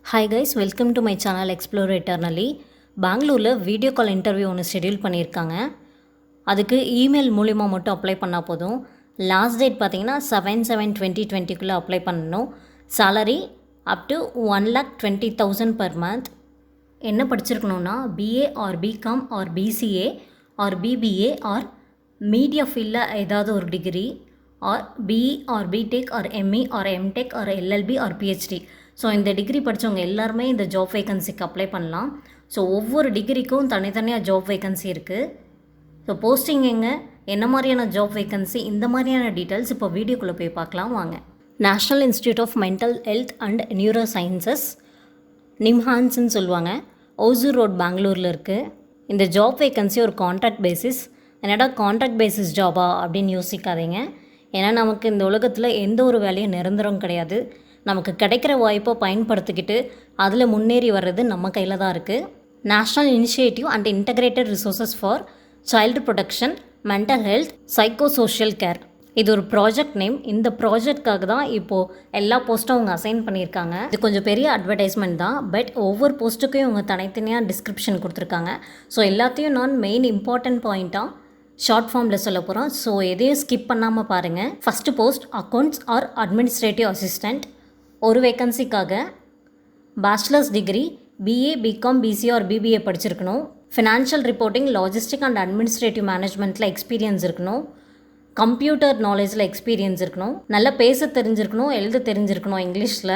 Hi guys, welcome to my channel explore eternally. பெங்களூரில் video call interview ஒன்று schedule பண்ணியிருக்காங்க. அதுக்கு இமெயில் மூலிமா மட்டும் அப்ளை பண்ணால் போதும். லாஸ்ட் டேட் பார்த்தீங்கன்னா 7/7/2020 அப்ளை பண்ணணும். Salary up to 1,20,000 per month. என்ன படிச்சிருக்கணும்னா BA or BCom or BCA or BBA or media ஃபீல்டில் ஏதாவது ஒரு degree or BE or BTech or ME or MTech or LLB or PhD. So இந்த degree படித்தவங்க எல்லாருமே இந்த ஜாப் வேகன்சிக்கு அப்ளை பண்ணலாம். ஸோ ஒவ்வொரு டிகிரிக்கும் தனித்தனியாக ஜாப் வேகன்சி இருக்குது. ஸோ போஸ்டிங் எங்கே, என்ன மாதிரியான ஜாப் வேகன்சி, இந்த மாதிரியான டீட்டெயில்ஸ் இப்போ வீடியோக்குள்ளே போய் பார்க்கலாம் வாங்க. National institute of mental health and neurosciences, நிம்ஹான்ஸ்ன்னு சொல்லுவாங்க, ஓசூர் ரோட் பெங்களூரில் இருக்குது. இந்த ஜாப் வேகன்சி ஒரு கான்ட்ராக்ட் பேசிஸ். என்னடா கான்ட்ராக்ட் பேசிஸ் ஜாபா அப்படின்னு யோசிக்காதீங்க. ஏன்னா நமக்கு இந்த உலகத்தில் எந்த ஒரு வேலையும் நிரந்தரம் கிடையாது. நமக்கு கிடைக்கிற வாய்ப்பை பயன்படுத்திக்கிட்டு அதில் முன்னேறி வர்றது நம்ம கையில் தான் இருக்குது. National initiative and integrated resources for child protection, mental health, psycho social care. இது ஒரு ப்ராஜெக்ட் நேம். இந்த ப்ராஜெக்ட்காக தான் இப்போது எல்லா போஸ்ட்டும் அவங்க அசைன் பண்ணியிருக்காங்க. இது கொஞ்சம் பெரிய அட்வர்டைஸ்மெண்ட் தான், பட் ஒவ்வொரு போஸ்ட்டுக்கும் இவங்க தனித்தனியாக டிஸ்கிரிப்ஷன் கொடுத்துருக்காங்க. ஸோ எல்லாத்தையும் நான் மெயின் இம்பார்ட்டன்ட் பாயிண்ட்டாக ஷார்ட் ஃபார்மில் சொல்ல போகிறோம். ஸோ எதையும் ஸ்கிப் பண்ணாமல் பாருங்கள். First post accounts or administrative assistant. ஒரு வேக்கன்சிக்காக bachelors degree BA BCom BCA or BBA படிச்சிருக்கணும். Financial reporting, logistic and administrative மேனேஜ்மெண்ட்டில் எக்ஸ்பீரியன்ஸ் இருக்கணும். கம்ப்யூட்டர் நாலேஜில் எக்ஸ்பீரியன்ஸ் இருக்கணும். நல்லா பேச தெரிஞ்சிருக்கணும், எழுத தெரிஞ்சிருக்கணும் இங்கிலீஷில்.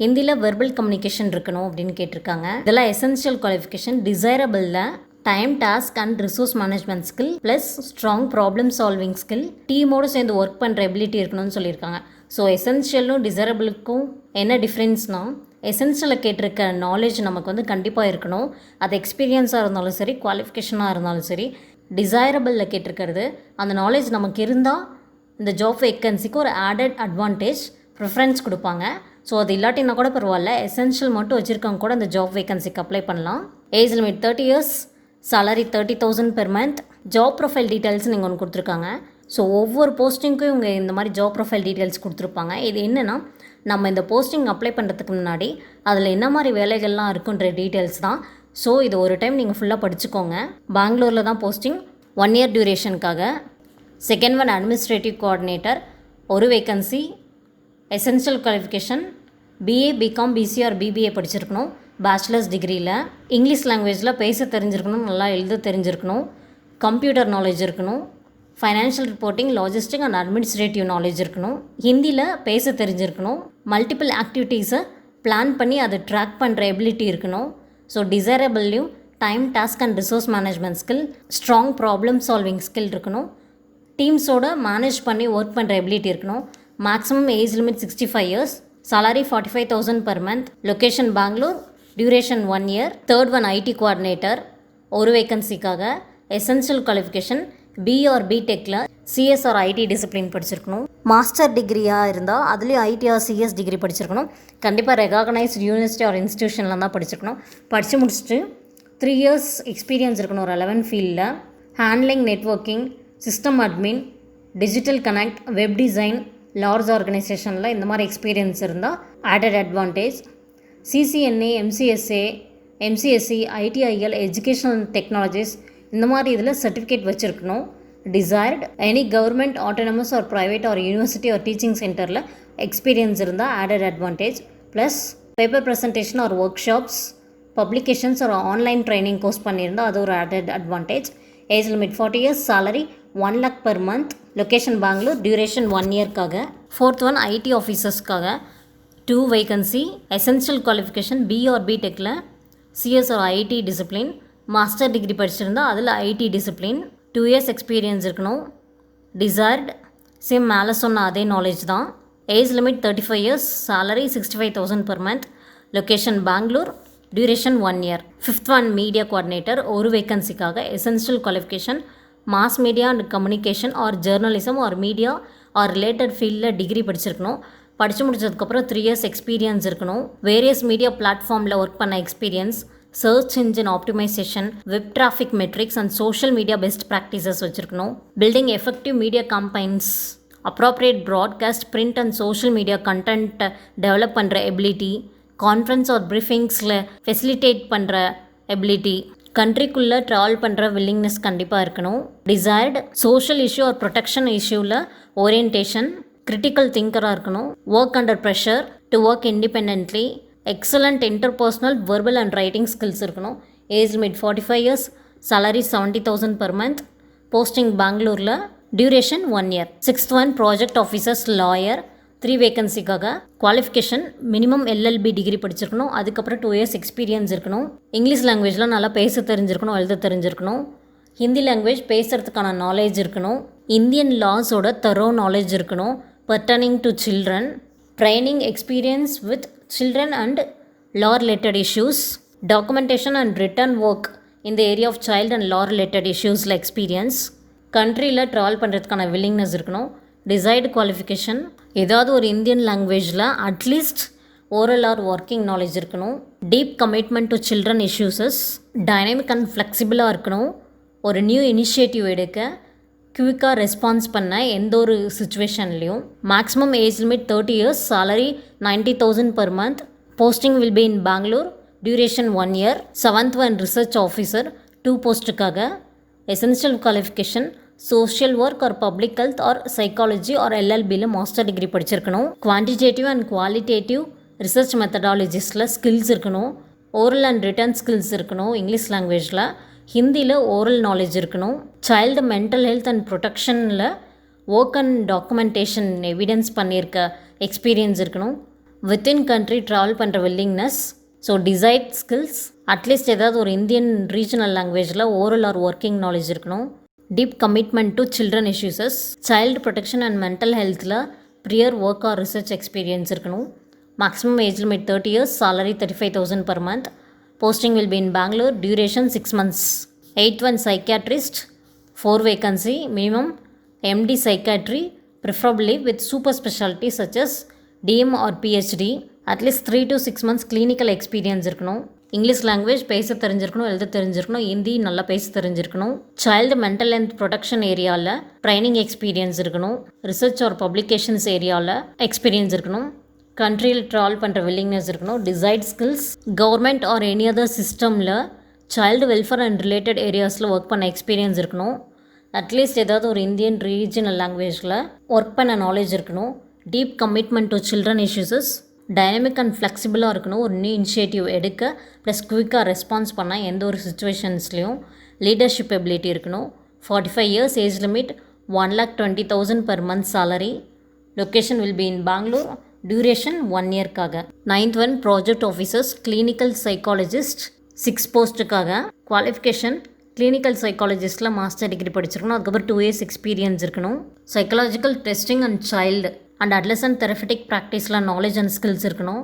ஹிந்தியில் வெர்பல் கம்யூனிகேஷன் இருக்கணும் அப்படின்னு கேட்டிருக்காங்க. இதெல்லாம் எசென்ஷியல் குவாலிஃபிகேஷன். டிசைரபிளில் time, task and resource management skill plus strong problem solving skill, டீமோடு சேர்ந்து ஒர்க் பண்ணுற எபிலிட்டி இருக்கணும்னு சொல்லியிருக்காங்க. ஸோ எசென்ஷியலும் டிசைரபிளுக்கும் என்ன டிஃப்ரென்ஸ்னால், எசென்ஷியலில் கேட்டிருக்க நாலேஜ் நமக்கு வந்து கண்டிப்பாக இருக்கணும். அது எக்ஸ்பீரியன்ஸாக இருந்தாலும் சரி, குவாலிஃபிகேஷனாக இருந்தாலும் சரி. டிசைரபிளில் கேட்டிருக்கிறது அந்த நாலேஜ் நமக்கு இருந்தால் இந்த ஜாப் வேக்கன்சிக்கு ஒரு ஆடட் அட்வான்டேஜ், ப்ரிஃபரன்ஸ் கொடுப்பாங்க. ஸோ அது இல்லாட்டினா கூட பரவாயில்ல, எசென்ஷியல் மட்டும் வச்சுருக்கவங்க கூட இந்த ஜாப் வேக்கன்சிக்கு அப்ளை பண்ணலாம். Age limit 30 years, salary 30,000 per month. Job profile details நீங்கள் ஒன்று கொடுத்துருக்காங்க. ஸோ ஒவ்வொரு போஸ்டிங்க்கும் இவங்க இந்த மாதிரி ஜாப் ப்ரொஃபைல் டீட்டெயில்ஸ் கொடுத்துருப்பாங்க. இது என்னென்னா, நம்ம இந்த போஸ்டிங் அப்ளை பண்ணுறதுக்கு முன்னாடி அதில் என்ன மாதிரி வேலைகள்லாம் இருக்குன்ற டீட்டெயில்ஸ் தான். ஸோ இது ஒரு டைம் நீங்கள் ஃபுல்லாக படிச்சுக்கோங்க. பெங்களூரில் தான் போஸ்டிங், 1 year டியூரேஷனுக்காக. செகண்ட் ஒன் அட்மினிஸ்ட்ரேட்டிவ் கோஆர்டினேட்டர், ஒரு vacancy. Essential qualification BA BCom BCA or BBA படிச்சிருக்கணும். பேச்சுலர்ஸ் டிகிரியில் இங்கிலீஷ் லாங்குவேஜில் பேச தெரிஞ்சிருக்கணும், நல்லா எழுத தெரிஞ்சிருக்கணும். கம்ப்யூட்டர் நாலேஜ் இருக்கணும். Financial reporting, logistic and administrative knowledge இருக்கணும். ஹிந்தியில் பேச தெரிஞ்சிருக்கணும். மல்டிபிள் ஆக்டிவிட்டீஸை பிளான் பண்ணி அதை ட்ராக் பண்ணுற எபிலிட்டி இருக்கணும். ஸோ டிசைரபிள்லையும் time, task and resource management skill, strong problem solving skill இருக்கணும். டீம்ஸோட மேனேஜ் பண்ணி ஒர்க் பண்ணுற எபிலிட்டி இருக்கணும். Maximum age limit 65 years. salary 45,000 per month. Location Bangalore. Duration 1 year. Third one IT coordinator, ஒரு வேக்கன்சிக்காக. எசென்ஷியல் குவாலிஃபிகேஷன் பிஇ ஆர் பிடெக்கில் CS or IT discipline படிச்சிருக்கணும். Master டிகிரியாக இருந்தால் அதுலேயும் ஐடி ஆர் சிஎஸ் டிகிரி படிச்சிருக்கணும். கண்டிப்பாக ரெகக்னைஸ்ட் யூனிவர்சிட்டி ஆர் இன்ஸ்டியூஷனில் தான் படிச்சிருக்கணும். படித்து முடிச்சுட்டு 3 years எக்ஸ்பீரியன்ஸ் இருக்கணும் ஒரு ரெலவென்ட் ஃபீல்டில். Handling, networking, system admin, digital connect, web design, large ஆர்கனைசேஷனில் இந்த மாதிரி எக்ஸ்பீரியன்ஸ் இருந்தால் added advantage. CCNA, MCSA, MCSC, ITIL, educational technologies இந்த மாதிரி இதில் சர்டிஃபிகேட் வச்சுருக்கணும். Desired any government, autonomous or private or university or teaching சென்டரில் எக்ஸ்பீரியன்ஸ் இருந்தால் added advantage. Plus paper presentation or workshops, publications ஒரு ஆன்லைன் ட்ரைனிங் கோர்ஸ் பண்ணியிருந்தால் அது ஒரு added advantage. Age limit 40 years. salary 1 lakh per month. Location Bangalore. Duration 1 yearக்காக. Fourth one IT ஆஃபீஸர்ஸ்க்காக, 2 vacancy. Essential qualification BE or பிடெக்கில் CS or IT discipline. Master degree படிச்சிருந்தால் அதில் IT discipline. 2 years experience இருக்கணும். Desired same மேலே சொன்ன அதே knowledge தான். Age limit 35 years. salary 65,000 per month. Location Bangalore. Duration 1 year. Fifth one media coordinator, ஒரு வேக்கன்சிக்காக. Essential qualification mass media and communication or journalism or media or related ஃபீல்டில் degree படிச்சிருக்கணும். படித்து முடிச்சதுக்கப்புறம் 3 years எக்ஸ்பீரியன்ஸ் இருக்கணும். வேரியஸ் மீடியா பிளாட்ஃபார்மில் work பண்ண experience. Search engine optimisation, web traffic metrics and social media best practices வச்சுருக்கணும். Building effective media campaigns, appropriate broadcast, print and social media content develop பண்ணுற ability, conference or ப்ரீஃபிங்ஸில் facilitate பண்ணுற ability, கண்ட்ரிக்குள்ளே travel பண்ணுற willingness கண்டிப்பாக இருக்கணும். Desired social issue or protection இஷ்யூவில் orientation, critical திங்கராக இருக்கணும். Work under pressure to work independently, excellent interpersonal verbal and writing skills இருக்கணும். Age limit 45 years, salary 70,000 per month, posting பெங்களூரில், duration 1 year. 6th one project officers lawyer, 3 வேகன்சிக்காக. Qualification minimum LLB degree படிச்சிருக்கணும். அதுக்கப்புறம் 2 years experience இருக்கணும். English லாங்குவேஜில் நல்லா பேச தெரிஞ்சிருக்கணும், எழுத தெரிஞ்சிருக்கணும். ஹிந்தி லாங்குவேஜ் பேசுகிறதுக்கான நாலேஜ் இருக்கணும். இந்தியன் லாஸோட தரோ நாலேஜ் இருக்கணும். pertaining to children, training experience with children and law related issues, documentation and written work in the area of child and law related issues experience, கண்ட்ரியில் ட்ராவல் பண்ணுறதுக்கான வில்லிங்னஸ் இருக்கணும். Desired qualification ஏதாவது ஒரு Indian லாங்குவேஜில் at least oral or working knowledge இருக்கணும். Deep commitment to children issues, dynamic and ஃப்ளெக்சிபிளாக இருக்கணும். ஒரு நியூ இனிஷியேட்டிவ் எடுக்க குவிக்காக ரெஸ்பான்ஸ் பண்ண எந்த ஒரு சுச்சுவேஷன்லேயும். Maximum age limit 30 years, salary 90,000 per month, posting will be in Bengaluru, duration 1 year. 7th one research officer 2 போஸ்ட்டுக்காக. Essential qualification social work or public health or psychology or எல்எல்பியில் மாஸ்டர் டிகிரி படிச்சிருக்கணும். Quantitative and qualitative research மெத்தடாலஜிஸில் skills இருக்கணும். Oral and written skills இருக்கணும். English லாங்குவேஜில், ஹிந்தியில் oral knowledge இருக்கணும். Child mental health and ப்ரொடெக்ஷனில் ஒர்க் அண்ட் டாக்குமெண்டேஷன் எவிடன்ஸ் பண்ணியிருக்க எக்ஸ்பீரியன்ஸ் இருக்கணும். வித்தின் கண்ட்ரி ட்ராவல் பண்ணுற willingness. So desired skills at least ஏதாவது ஒரு இந்தியன் ரீஜனல் லாங்குவேஜில் ஓரல் ஆர் ஒர்க்கிங் நாலேஜ் இருக்கணும். Deep commitment to children issues, child protection and mental ஹெல்த்தில் prior work or research experience இருக்கணும். Maximum age limit 30 years, salary 35,000 per month, posting will be in Bangalore, duration 6 months. 8th one psychiatrist, 4 vacancy, minimum MD psychiatry, preferably with super specialty such as DM or PhD, at least 3 to 6 months clinical experience இருக்கணும். English language பேச தெரிஞ்சிருக்கணும், எழுத தெரிஞ்சிருக்கணும். ஹிந்தி நல்லா பேச தெரிஞ்சிருக்கணும். Child mental health protection ஏரியாவில் training experience இருக்கணும். ரிசர்ச் ஆர் பப்ளிகேஷன்ஸ் ஏரியாவில் எக்ஸ்பீரியன்ஸ் இருக்கணும். கண்ட்ரியில் ட்ராவல் பண்ணுற வில்லிங்னஸ் இருக்கணும். Desired skills government or any other சிஸ்டமில் சைல்டு வெல்ஃபேர் அண்ட் ரிலேட்டட் ஏரியாஸில் ஒர்க் பண்ண எக்ஸ்பீரியன்ஸ் இருக்கணும். அட்லீஸ்ட் ஏதாவது ஒரு இந்தியன் ரீஜனல் லாங்குவேஜில் ஒர்க் பண்ண நாலேஜ் இருக்கணும். Deep commitment to children issues, dynamic and ஃப்ளெக்சிபிளாக இருக்கணும். ஒரு நியூ இனிஷியேட்டிவ் எடுக்க ப்ளஸ் குவிக்காக ரெஸ்பான்ஸ் பண்ண எந்த ஒரு சுச்சுவேஷன்ஸ்லேயும். லீடர்ஷிப் எபிலிட்டி இருக்கணும். 45 years, age limit 1,20,000 per month salary, location will be in Bengaluru, duration 1 yearக்காக. 9th one project officers, clinical psychologist 6 போஸ்ட்டுக்காக. குவாலிஃபிகேஷன் கிளினிக்கல் சைக்காலஜிஸ்ட்டில் மாஸ்டர் டிகிரி படிச்சிருக்கணும். அதுக்கப்புறம் 2 years எக்ஸ்பீரியன்ஸ் இருக்கணும். Psychological testing and child and adolescent therapeutic ப்ராக்டிஸில் knowledge and skills இருக்கணும்.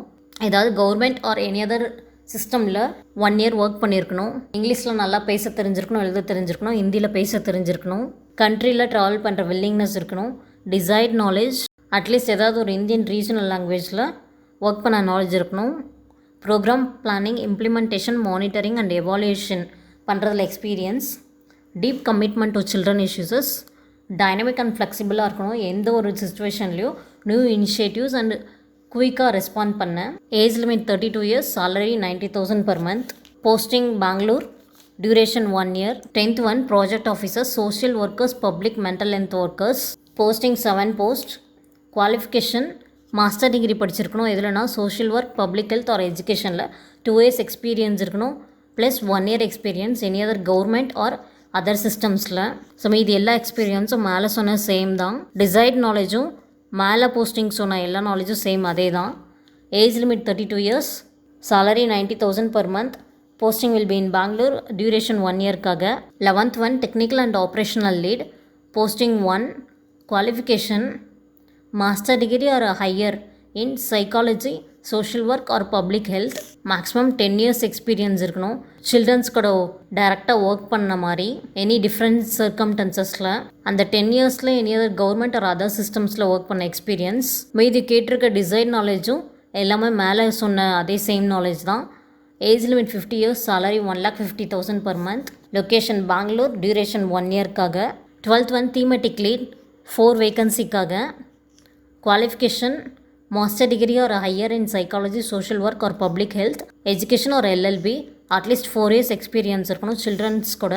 ஏதாவது government or any other சிஸ்டமில் 1 year ஒர்க் பண்ணியிருக்கணும். இங்கிலீஷில் நல்லா பேச தெரிஞ்சிருக்கணும், எழுத தெரிஞ்சிருக்கணும். ஹிந்தியில் பேச தெரிஞ்சிருக்கணும். கண்ட்ரியில் ட்ராவல் பண்ணுற வில்லிங்னஸ் இருக்கணும். டிசைர்ட் நாலேஜ் அட்லீஸ்ட் ஏதாவது ஒரு இந்தியன் ரீஜனல் லாங்குவேஜில் ஒர்க் பண்ண நாலேஜ் இருக்கணும். Programme planning, implementation, monitoring and evaluation பண்ணுறதுல experience. Deep commitment to children issues, dynamic and ஃப்ளெக்சிபிளாக இருக்கணும். எந்த ஒரு சுச்சுவேஷன்லேயும் நியூ இனிஷியேட்டிவ்ஸ் அண்ட் குயிக்காக ரெஸ்பாண்ட் பண்ண. Age limit 32 years, salary 90,000 per month, posting Bengaluru, duration 1 year. 10th one project officer, social workers, public mental health workers, posting 7 post. Qualification master degree படிச்சிருக்கணும். எதுலனா social work, public health or எஜுகேஷனில் 2 years experience இருக்கணும். Plus 1 year experience any other government or other சிஸ்டம்ஸில். So இது எல்லா எக்ஸ்பீரியன்ஸும் மேலே சொன்ன same தான். டிசைர்ட் நாலேஜும் மேலே போஸ்டிங் சொன்ன எல்லா நாலேஜும் சேம் அதே தான். Age limit 32 years, salary 90,000 per month, posting will be in Bangalore, duration 1 yearக்காக. 11th one technical and operational lead, posting 1. Qualification master degree or higher in psychology, social work or public health. Maximum 10 years experience இருக்கணும். Children's கூட டைரெக்டாக work பண்ண மாதிரி any different சர்க்கம்டன்சஸில் அந்த 10 yearsல any other government or other சிஸ்டம்ஸில் work பண்ண எக்ஸ்பீரியன்ஸ். மீதி கேட்டிருக்க டிசைன் நாலேஜும் எல்லாமே மேலே சொன்ன அதே சேம் நாலேஜ் தான். Age limit 50 years, salary 1,50,000 per month, location Bangalore, duration 1 yearக்காக. 12th one thematic lead, 4 வேகன்சிக்காக. Qualification master degree or higher in psychology, social work or public health, education ஒரு எல்எல்பி, அட்லீஸ்ட் 4 இயர்ஸ் எக்ஸ்பீரியன்ஸ் இருக்கணும். Children's கூட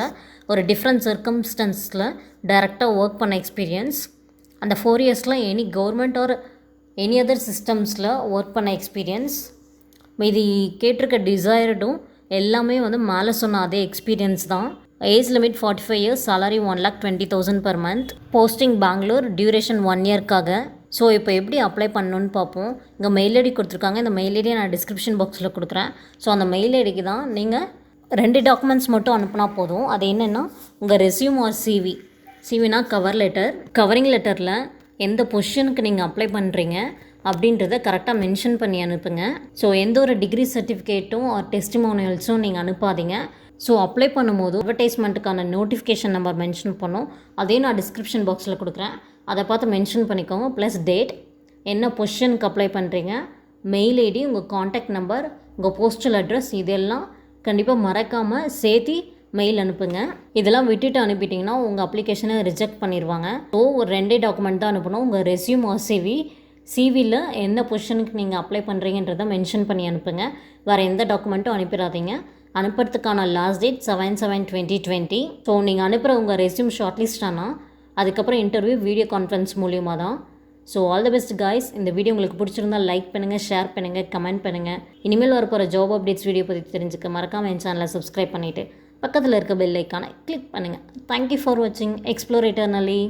ஒரு different சர்க்கம்ஸ்டன்ஸில் டைரெக்டாக work பண்ண experience. அந்த 4 இயர்ஸில் any government or any other சிஸ்டம்ஸில் ஒர்க் பண்ண எக்ஸ்பீரியன்ஸ். மீதி கேட்டிருக்க டிசைர்டும் எல்லாமே மேலே சொன்ன அதே எக்ஸ்பீரியன்ஸ் தான். Age limit 45 years, salary 1,20,000 per month, posting Bengaluru, duration 1 இயர்க்காக. ஸோ இப்போ எப்படி அப்ளை பண்ணணுன்னு பார்ப்போம். இங்கே மெயில் ஐடி கொடுத்துருக்காங்க. இந்த மெயில் ஐடியை நான் டிஸ்கிரிப்ஷன் பாக்ஸில் கொடுக்குறேன். ஸோ அந்த மெயில் ஐடிக்கு தான் நீங்கள் 2 டாக்குமெண்ட்ஸ் மட்டும் அனுப்புனா போதும். அது என்னென்னா உங்கள் ரெஸ்யூம் ஆர் சிவி. சிவினா கவர் லெட்டர். கவரிங் லெட்டரில் எந்த பொசிஷனுக்கு நீங்கள் அப்ளை பண்ணுறீங்க அப்படின்றத கரெக்டாக மென்ஷன் பண்ணி அனுப்புங்க. ஸோ எந்த ஒரு டிகிரி சர்டிஃபிகேட்டும் ஆர் டெஸ்டிமோனியல்ஸும் நீங்கள் அனுப்பாதீங்க. ஸோ அப்ளை பண்ணும்போது அட்வர்டைஸ்மெண்ட்டுக்கான நோட்டிஃபிகேஷன் நம்பர் மென்ஷன் பண்ணோம். அதையும் நான் டிஸ்கிரிப்ஷன் பாக்ஸில் கொடுக்குறேன். அதை பார்த்து மென்ஷன் பண்ணிக்கோங்க. ப்ளஸ் டேட், என்ன பொசிஷனுக்கு அப்ளை பண்ணுறீங்க, மெயில் ஐடி, உங்கள் காண்டாக்ட் நம்பர், உங்கள் போஸ்டல் அட்ரஸ், இதெல்லாம் கண்டிப்பாக மறக்காமல் சேர்த்து மெயில் அனுப்புங்க. இதெல்லாம் விட்டுட்டு அனுப்பிட்டிங்கன்னா உங்கள் அப்ளிகேஷனை ரிஜெக்ட் பண்ணிடுவாங்க. ஸோ ஒரு 2 டாக்குமெண்ட் தான் அனுப்பணும். உங்கள் ரெஸ்யூம் ஆர் சிவி. சிவியில் எந்த பொசிஷனுக்கு நீங்கள் அப்ளை பண்ணுறீங்கன்றதை மென்ஷன் பண்ணி அனுப்புங்க. வேறு எந்த டாக்குமெண்ட்டும் அனுப்பிடாதீங்க. அனுப்புறதுக்கான லாஸ்ட் டேட் 7/7/2020. ஸோ நீங்கள் அனுப்புகிற உங்கள் ரெஸ்யூம் ஷார்ட் லிஸ்ட் ஆனால் அதுக்கப்புறம் இன்டர்வியூ வீடியோ கான்ஃபரன்ஸ் மூலியமாக தான். So all the best guys. இந்த வீடியோ உங்களுக்கு பிடிச்சிருந்தால் லைக் பண்ணுங்கள், ஷேர் பண்ணுங்கள், கமெண்ட் பண்ணுங்கள். இனிமேல் வரப்போகிற ஜாப் அப்டேட்ஸ் வீடியோ பற்றி தெரிஞ்சுக்க மறக்காமல் என் சேனலை சப்ஸ்கிரைப் பண்ணிவிட்டு பக்கத்தில் இருக்க பெல் ஐக்கானை கிளிக் பண்ணுங்கள். தேங்க்யூ ஃபார் வாட்சிங். Explore eternally.